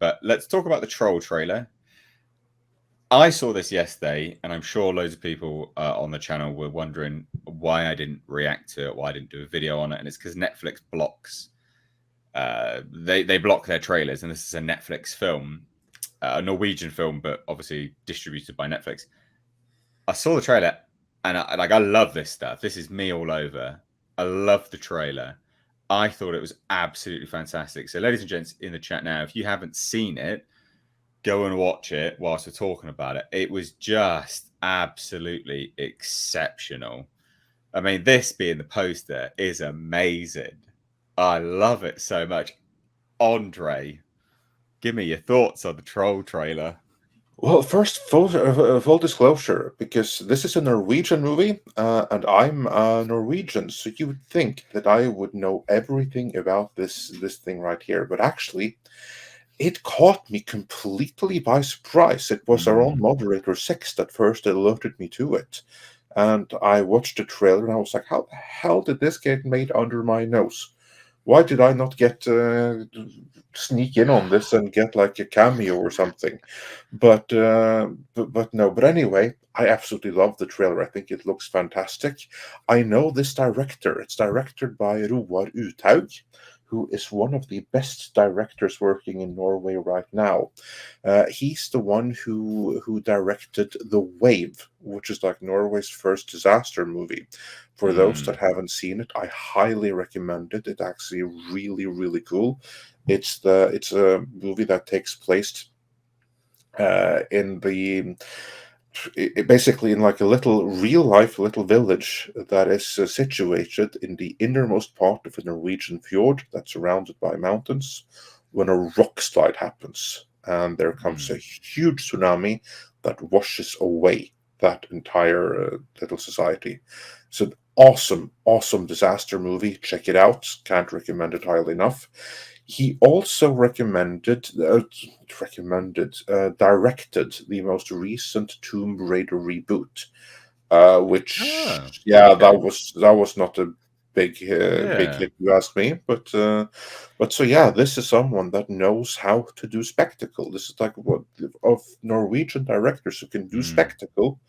But let's talk about the Troll trailer. I saw this yesterday, and I'm sure loads of people on the channel were wondering why I didn't react to it, why I didn't do a video on it, and it's because Netflix blocks. They block their trailers, and this is a Netflix film, a Norwegian film, but obviously distributed by Netflix. I saw the trailer, and I love this stuff. This is me all over. I love the trailer. I thought it was absolutely fantastic. So, ladies and gents in the chat now, if you haven't seen it, go and watch it whilst we're talking about it. It was just absolutely exceptional. I mean, this being the poster is amazing. I love it so much. Andre, give me your thoughts on the Troll trailer. Well, first, full disclosure, because this is a Norwegian movie, and I'm Norwegian, so you would think that I would know everything about this thing right here, but actually, it caught me completely by surprise. It was our own moderator, Six, that first alerted me to it, and I watched the trailer, and I was like, how the hell did this get made under my nose? Why did I not get sneak in on this and get like a cameo or something? But no. But anyway, I absolutely love the trailer. I think it looks fantastic. I know this director. It's directed by Roar Uthaug, who is one of the best directors working in Norway right now. He's the one who directed The Wave, which is like Norway's first disaster movie. For those that haven't seen it, I highly recommend it. It's actually really, really cool. It's a movie that takes place in the basically in like a little real life little village that is situated in the innermost part of a Norwegian fjord that's surrounded by mountains when a rock slide happens, and there comes a huge tsunami that washes away that entire little society. So awesome disaster movie. Check it out. Can't recommend it highly enough. He also directed the most recent Tomb Raider reboot, which that was not a big hit, you ask me. But so yeah, this is someone that knows how to do spectacle. This is like what of Norwegian directors who can do spectacle.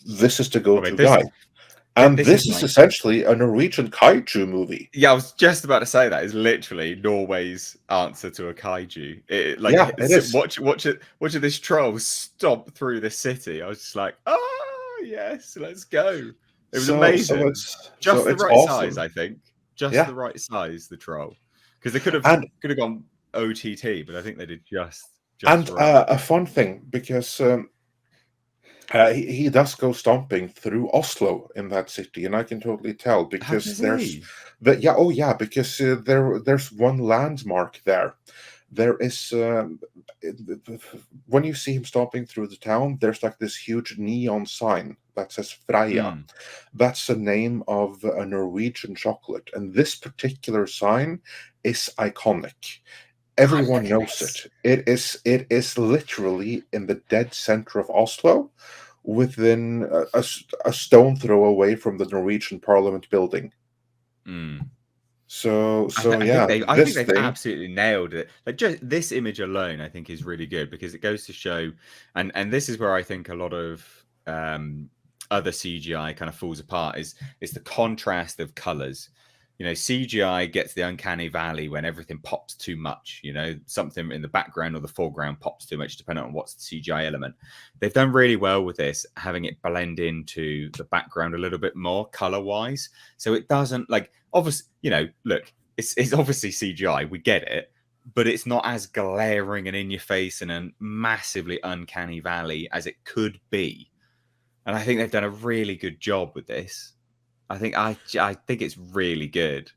This is the go-to guy. And this is essentially a Norwegian kaiju movie. Yeah, I was just about to say that is literally Norway's answer to a kaiju. It is. Watching this troll stomp through the city. I was just like, oh yes, let's go. It was amazing. It's the right awesome size, I think. Just the right size, the troll. Because they could have gone OTT, but I think they did just and right. A fun thing, because he does go stomping through Oslo in that city, and I can totally tell because because there's one landmark there. There is when you see him stomping through the town, there's like this huge neon sign that says Freya. That's the name of a Norwegian chocolate, and this particular sign is iconic. Everyone knows it. It is literally in the dead center of Oslo, within a stone throw away from the Norwegian Parliament building. So I think they've absolutely nailed it. Like just this image alone, I think is really good because it goes to show, and this is where I think a lot of other CGI kind of falls apart. Is the contrast of colors. You know, CGI gets the uncanny valley when everything pops too much. You know, something in the background or the foreground pops too much, depending on what's the CGI element. They've done really well with this, having it blend into the background a little bit more color-wise. So it doesn't, like, obviously, you know, look, it's obviously CGI. We get it. But it's not as glaring and in your face and a massively uncanny valley as it could be. And I think they've done a really good job with this. I think it's really good.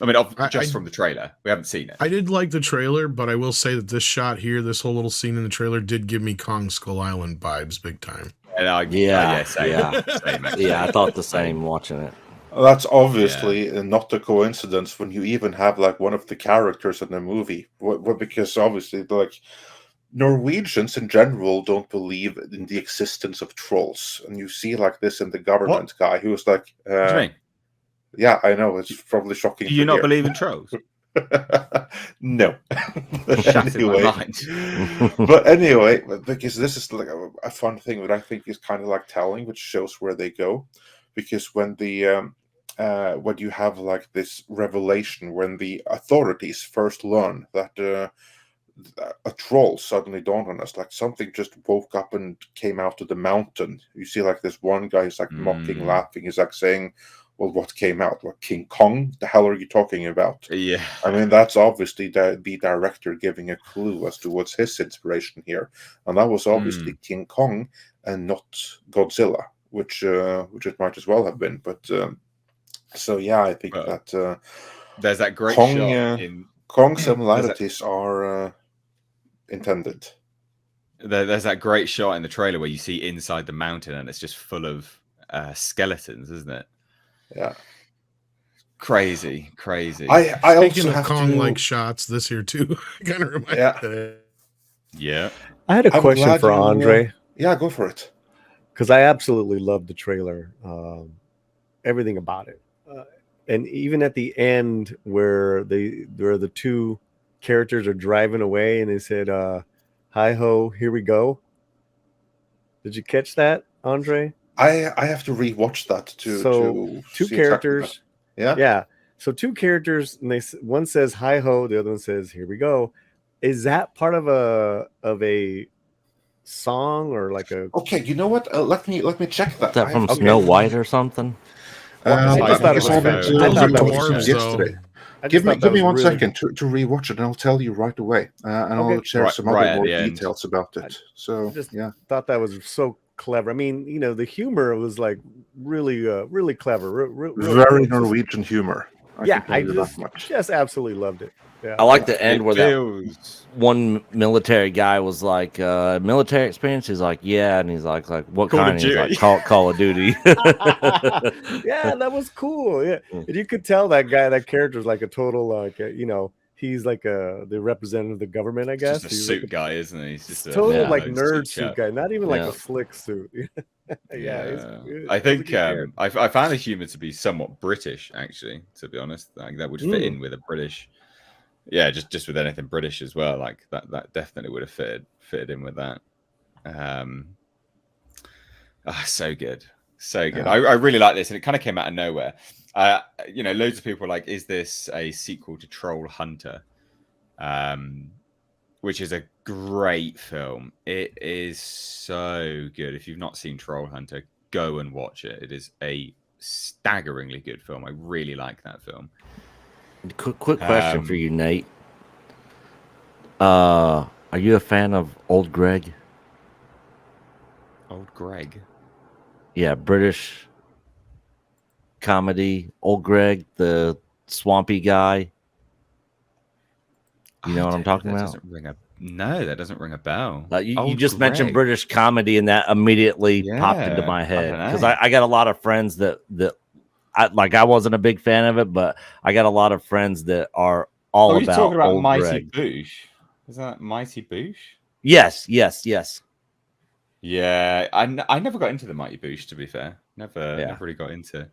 I mean, just from the trailer, we haven't seen it. I did like the trailer, but I will say that this shot here, this whole little scene in the trailer, did give me Kong Skull Island vibes, big time. Same, I thought the same watching it. That's obviously not a coincidence when you even have like one of the characters in the movie, because obviously like Norwegians in general don't believe in the existence of trolls, and you see like this in the government guy who was like, what do you mean? Yeah, I know it's probably shocking. Do you not believe in trolls? No. But Shattered my anyway, mind. because this is like a fun thing that I think is kind of like telling, which shows where they go. Because when when you have like this revelation, when the authorities first learn that a troll suddenly dawned on us, like something just woke up and came out of the mountain. You see, like this one guy is like mocking, laughing. He's like saying, "Well, what came out? Like King Kong? The hell are you talking about?" Yeah. I mean, that's obviously the director giving a clue as to what's his inspiration here, and that was obviously King Kong and not Godzilla, which it might as well have been. But so yeah, I think Well, that there's that great Kong shot in Kong there's similarities are intended. there's that great shot in the trailer where you see inside the mountain and it's just full of skeletons, isn't it? Yeah. Crazy. I also Speaking of have Kong-like to. shots, this here too kind of reminds Yeah. Yeah. I had a I'm question glad for you, Andre, yeah, go for it. because I absolutely loved the trailer, everything about it, and even at the end where the two characters are driving away and they said, "Hi ho, here we go." Did you catch that, Andre? I have to rewatch that to two see exactly that. characters. Yeah. Yeah. So two characters, and one says "Hi ho," the other one says "Here we go." Is that part of a song or like a? Okay, you know what? Let me check that. Is that I from have to- Snow White or something? I just thought it because was I Those thought are that was dwarves, yesterday. though. Give me one second to rewatch it, and I'll tell you right away, and Okay. I'll share some Right other at more the end. details about it. So I just yeah, thought that was so clever. I mean, the humor was like really, really clever. Real very cool. Norwegian humor. I Yeah, can tell I you that much. just absolutely loved it. Yeah. I like the end It where that feels one military guy was like, military experience? He's like, yeah. And he's like what Call of kind? He's like, Duty. Call of Duty. Yeah, that was cool. Yeah, and you could tell that character is like a total he's like the representative of the government, I guess. just a He's suit like guy, isn't he? He's just a total Yeah. like suit nerd chap. suit guy, not even like Yeah. a slick suit. I think I found the humor to be somewhat British, actually. To be honest, like that would fit in with a British. Yeah, just with anything British as well. Like that definitely would have fitted in with that. So good, so good. Yeah. I really like this, and it kind of came out of nowhere. Loads of people were like, "Is this a sequel to Troll Hunter?" Which is a great film. It is so good. If you've not seen Troll Hunter, go and watch it. It is a staggeringly good film. I really like that film. Quick question for you, Nate. Are you a fan of Old Greg? Old Greg. Yeah, British comedy. Old Greg, the swampy guy. You know what I'm talking about? That doesn't ring a bell. You just mentioned British comedy, and that immediately popped into my head because I got a lot of friends that I wasn't a big fan of it, but I got a lot of friends that are all about. You're talking about Old Mighty Greg. Boosh? Is that Mighty Boosh? Yes. Yeah, I never got into the Mighty Boosh, to be fair. Never really got into.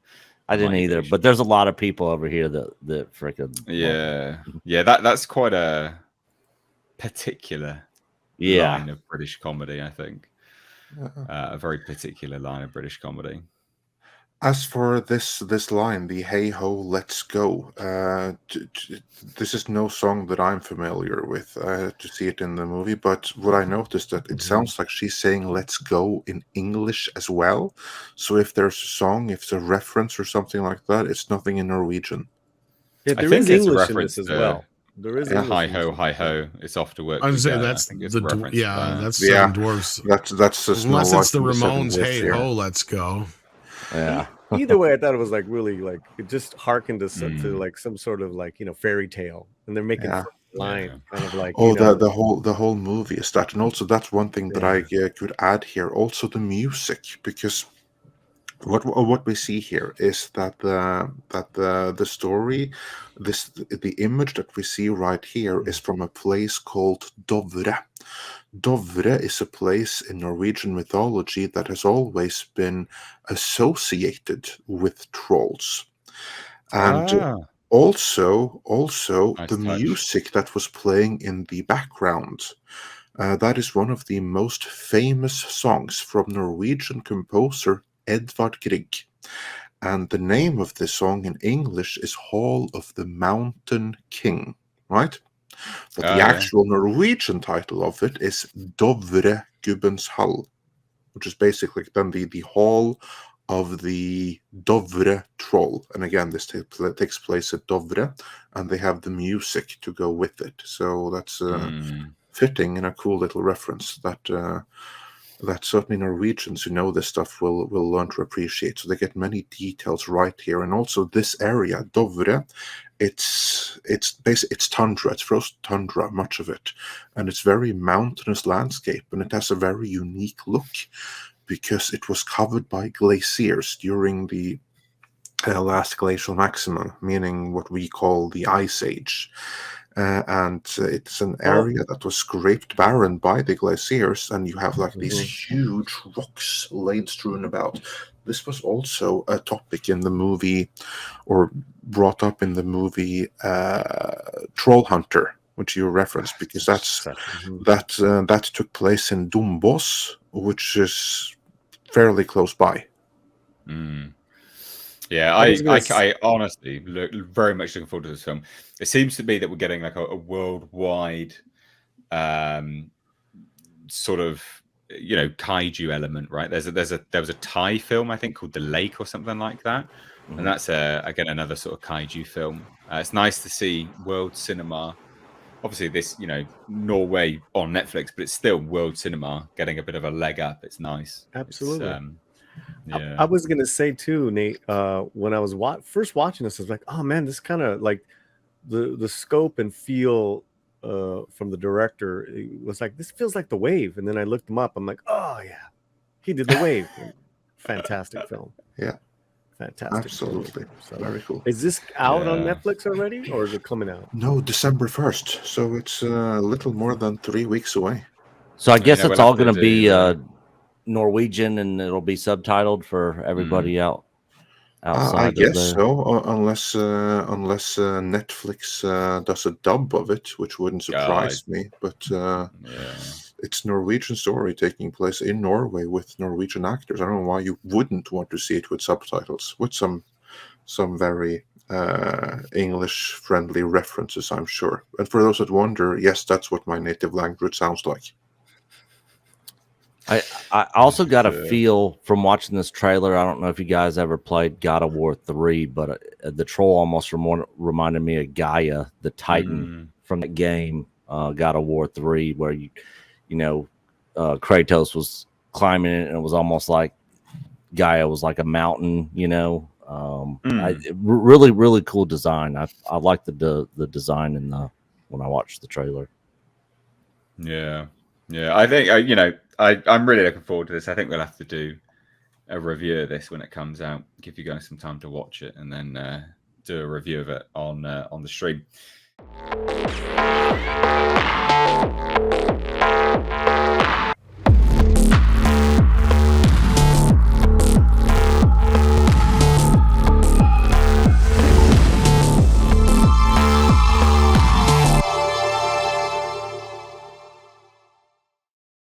I didn't either, but there's a lot of people over here that freaking yeah. That's quite a particular line of British comedy, I think. A very particular line of British comedy. As for this line, the "Hey ho, let's go," this is no song that I'm familiar with. I had to see it in the movie, but what I noticed that it sounds like she's saying "let's go" in English as well. So if there's a song, if it's a reference or something like that, it's nothing in Norwegian. Yeah, there is English in this as well. There is hi ho, it's off to work. I was saying that's that's Seven Dwarfs. That's just unless it's the Ramones. Hey ho, let's go. Yeah. Either way, I thought it was like really like it just harkened to like some sort of like fairy tale, and they're making line kind of like the whole movie is that, and also that's one thing that I could add here. Also the music, because what we see here is that the story, the image that we see right here is from a place called Dovre. Dovre is a place in Norwegian mythology that has always been associated with trolls. And Also, Nice the touch. music that was playing in the background. That is one of the most famous songs from Norwegian composer Edvard Grieg. And the name of the song in English is Hall of the Mountain King, right? But the actual Norwegian title of it is Dovre Gubbens Hall, which is basically then the Hall of the Dovre Troll. And again, this takes place at Dovre, and they have the music to go with it. So that's fitting and a cool little reference that certainly Norwegians who know this stuff will learn to appreciate. So they get many details right here. And also this area, Dovre, it's tundra, it's frozen tundra, much of it. And it's very mountainous landscape, and it has a very unique look because it was covered by glaciers during the last glacial maximum, meaning what we call the Ice Age. And it's an area that was scraped barren by the glaciers, and you have like these huge rocks laid strewn about. This was also a topic in the movie, or brought up in the movie Troll Hunter, which you referenced, because that took place in Dombås, which is fairly close by. Yeah, I honestly look very much looking forward to this film. It seems to be that we're getting like a worldwide sort of, you know, kaiju element, right? There was a Thai film, I think, called The Lake or something like that, and that's again another sort of kaiju film. It's nice to see world cinema. Obviously, this, you know, Norway on Netflix, but it's still world cinema getting a bit of a leg up. It's nice. Absolutely. Yeah. I was gonna say too, Nate. When I was first watching this, I was like, "Oh man, this kind of like the scope and feel from the director. It was like, this feels like The Wave." And then I looked him up. I'm like, "Oh yeah, he did The Wave." Fantastic film. Yeah, fantastic. Absolutely, so, very cool. Is this out on Netflix already, or is it coming out? No, December 1st. So it's a little more than 3 weeks away. So I guess it's all going to be Norwegian, and it'll be subtitled for everybody outside. I guess so, unless Netflix does a dub of it, which wouldn't surprise me. But it's Norwegian story taking place in Norway with Norwegian actors. I don't know why you wouldn't want to see it with subtitles, with some very English-friendly references, I'm sure. And for those that wonder, yes, that's what my native language sounds like. I also got a feel from watching this trailer. I don't know if you guys ever played God of War 3, but the troll almost reminded me of Gaia, the Titan from the game, God of War 3, where you know, Kratos was climbing it, and it was almost like Gaia was like a mountain, you know. Really, really cool design. I like the design in when I watched the trailer. Yeah, I think you know, I'm really looking forward to this. I think we'll have to do a review of this when it comes out. Give you guys some time to watch it, and then do a review of it on the stream.